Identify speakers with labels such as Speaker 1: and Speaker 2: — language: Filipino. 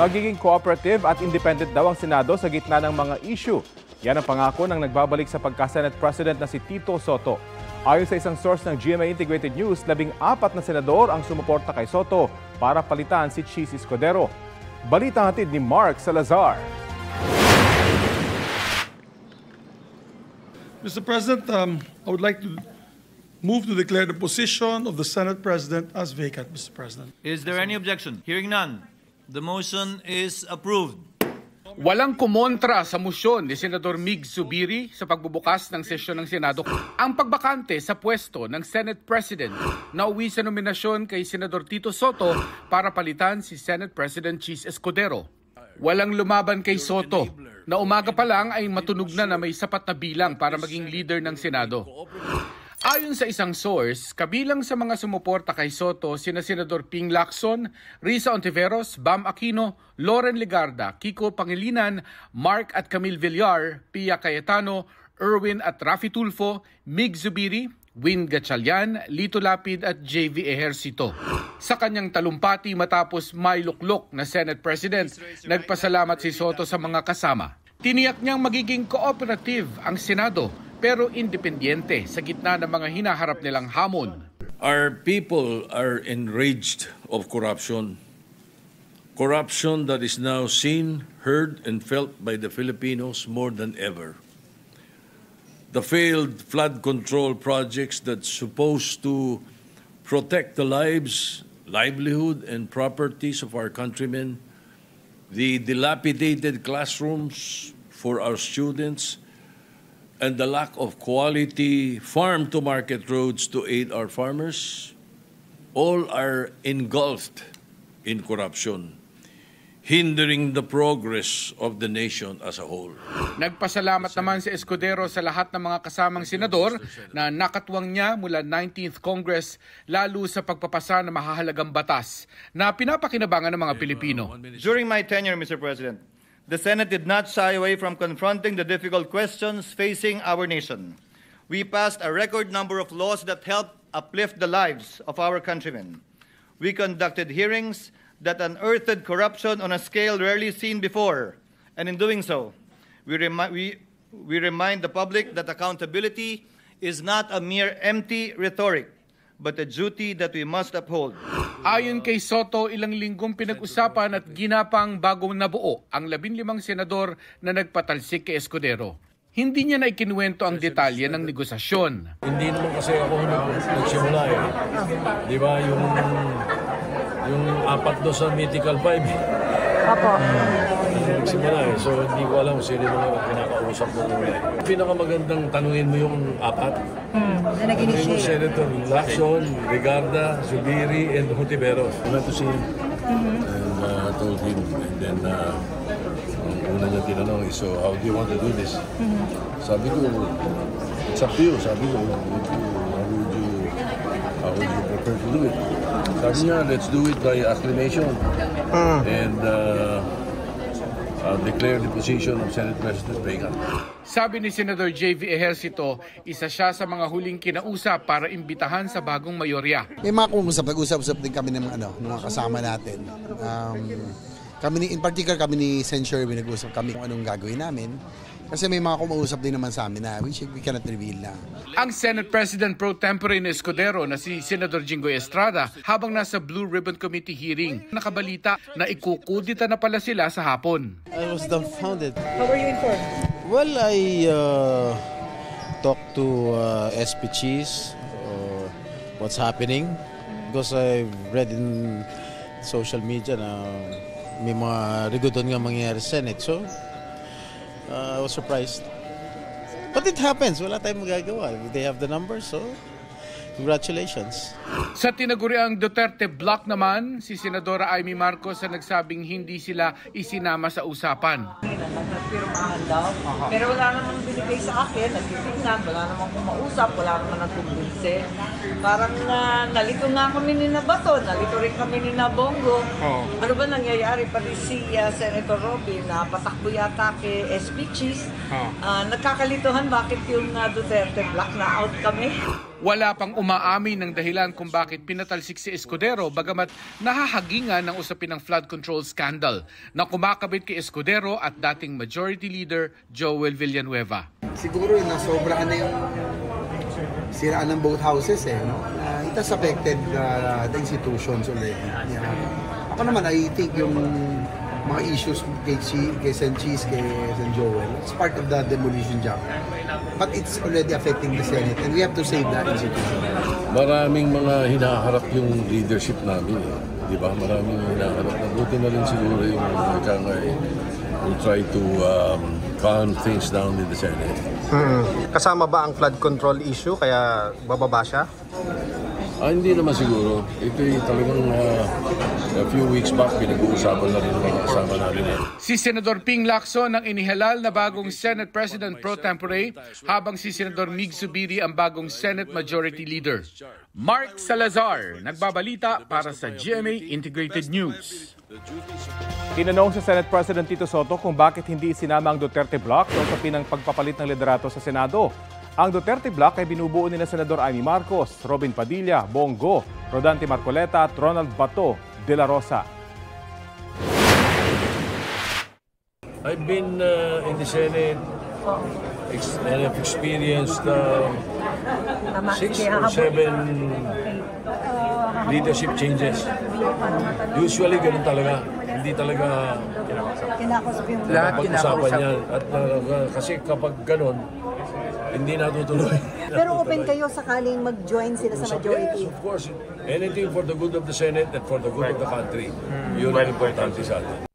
Speaker 1: Magiging cooperative at independent daw ang Senado sa gitna ng mga issue. Yan ang pangako ng nagbabalik sa pagka-Senate President na si Tito Sotto. Ayon sa isang source ng GMA Integrated News, 14 na senador ang sumuporta kay Sotto para palitan si Chis Escudero. Balita hatid ni Mark Salazar.
Speaker 2: Mr. President, I would like to move to declare the position of the Senate President as vacant, Mr. President.
Speaker 3: Is there any objection? Hearing none, the motion is approved.
Speaker 4: Walang kumontra sa motion ni Senador Mig Zubiri sa pagbubukas ng sesyon ng Senado. Ang pagbakante sa pwesto ng Senate President nauwi sa nominasyon kay Senador Tito Sotto para palitan si Senate President Chis Escudero. Walang lumaban kay Sotto na umaga pa lang ay matunog na may sapat na bilang para maging leader ng Senado. Ayon sa isang source, kabilang sa mga sumuporta kay Sotto sina Senador Ping Lacson, Risa Ontiveros, Bam Aquino, Loren Legarda, Kiko Pangilinan, Mark at Camille Villar, Pia Cayetano, Erwin at Rafi Tulfo, Mig Zubiri, Win Gatchalian, Lito Lapid at JV Ejercito. Sa kanyang talumpati matapos may luklok na Senate President, nagpasalamat si Sotto sa mga kasama. Tiniyak niyang magiging cooperative ang Senado pero independyente sa gitna ng mga hinaharap nilang hamon.
Speaker 5: Our people are enraged of corruption. Corruption that is now seen, heard, and felt by the Filipinos more than ever. The failed flood control projects that's supposed to protect the lives, livelihood, and properties of our countrymen, the dilapidated classrooms for our students, and the lack of quality farm-to-market roads to aid our farmers, all are engulfed in corruption, hindering the progress of the nation as a whole.
Speaker 4: Nagpasalamat naman si Escudero sa lahat ng mga kasamang senador na nakatwang niya mula 19th Congress lalo sa pagpapasa ng mahahalagang batas na pinapakinabangan ng mga Pilipino.
Speaker 3: During my tenure, Mr. President, the Senate did not shy away from confronting the difficult questions facing our nation. We passed a record number of laws that helped uplift the lives of our countrymen. We conducted hearings that unearthed corruption on a scale rarely seen before. And in doing so, we remind the public that accountability is not a mere empty rhetoric, but a duty that we must uphold.
Speaker 4: Ayon kay Sotto, ilang linggong pinag-usapan at ginapang bagong nabuo ang 15 senador na nagpatalsik kay Escudero. Hindi niya na ikinuwento ang detalye ng negosasyon.
Speaker 6: Hindi naman kasi ako nagsimula eh. Di ba yung apat doon sa Mythical 5 eh.
Speaker 7: Apo.
Speaker 6: Nagsimula eh. So hindi ko alam sino mga kinakausap mo muna eh. Pinakamagandang tanungin mo yung apat.
Speaker 7: Na nag-initiate.
Speaker 6: Yung Senator Lacson, Legarda, Zubiri, and Hontiveros. I went to see him and told him. And then ang una niya tinanong is, so how do you want to do this? Sabi ko, it's up to you. Sabi ko, how would you prefer to do it? Sabi niya, let's do it by acclamation and declare the position of Senate President vacant.
Speaker 4: Sabi ni Senador JV Ejercito, isa siya sa mga huling kinausap para imbitahan sa bagong mayorya.
Speaker 8: May mga nag-usap din kami ng mga kasama natin. In particular kami ni Sen. Sherwin, nag-usap kami kung anong gagawin namin. Kasi may mga kumausap din naman sa amin na we cannot reveal na.
Speaker 4: Ang Senate President Pro Tempore ni Escudero na si Senador Jinggoy Estrada habang nasa Blue Ribbon Committee hearing, nakabalita na ikukudita na pala sila sa hapon.
Speaker 9: I was dumbfounded.
Speaker 7: How were you informed?
Speaker 9: Well, I talked to SP Cheese what's happening because I've read in social media na may mga rigodon nga mangyayari sa Senate. So, I was surprised. But it happens. Wala tayong magagawa. They have the numbers, so congratulations.
Speaker 4: Sa tinaguriang Duterte Block naman, si Senadora Amy Marcos na nagsabing hindi sila isinama sa usapan.
Speaker 7: Nagpirmahan daw. Pero wala namang binigay sa akin. Nagtitignan. Wala namang kumausap. Wala namang nagkumbinse.
Speaker 10: Parang nalito nga kami ni Bato, nalito rin kami ni Bongo. Ano ba nangyayari? Pati si Senator Robin, patakbo yata kay SP Cheese. Nagkakalituhan bakit yung Duterte Black na out kami?
Speaker 4: Wala pang umaamin ng dahilan kung bakit pinatalsik si Escudero bagamat nahahagingan ng usapin ng flood control scandal na kumakabit kay Escudero at dating Majority Leader Joel Villanueva.
Speaker 8: Siguro nasobrahan na yung siraan ng both houses no? It has affected the institutions already. Ako naman, I think yung mga issues kay Sen. Cheese, kay Sen. Joel, it's part of the demolition job. But it's already affecting the Senate and we have to save that institution.
Speaker 6: Maraming mga hinaharap yung leadership namin. Di ba? Maraming hinaharap. Nabuti na rin siguro yung we'll try to calm things down in the Senate.
Speaker 11: Kasama ba ang flood control issue kaya bababa siya?
Speaker 6: Hindi naman siguro. Ito'y talagang a few weeks back pinag-uusapan na rin ng mga kasama natin.
Speaker 4: Si Senador Ping Lacson ang inihalal na bagong Senate President pro tempore habang si Senador Mig Zubiri ang bagong Senate Majority Leader. Mark Salazar, nagbabalita para sa GMA Integrated News.
Speaker 1: Tinanong sa Senate President Tito Soto kung bakit hindi isinama ang Duterte Bloc sa usapin ng pagpapalit ng liderato sa Senado. Ang Duterte Bloc ay binubuo ni Senador Amy Marcos, Robin Padilla, Bongo, Rodante Marcoleta at Ronald Bato de la Rosa.
Speaker 6: I've been in the Senate and I've experienced 6 or 7 leadership changes. Usually ganun talaga. Hindi talaga pag-usapan yan. At kasi kapag ganun, hindi natutuloy.
Speaker 7: Pero open kayo sakaling mag-join sila sa majority?
Speaker 6: Yes, of course. Anything for the good of the Senate and for the good of the country. Yun ang importante sa atin.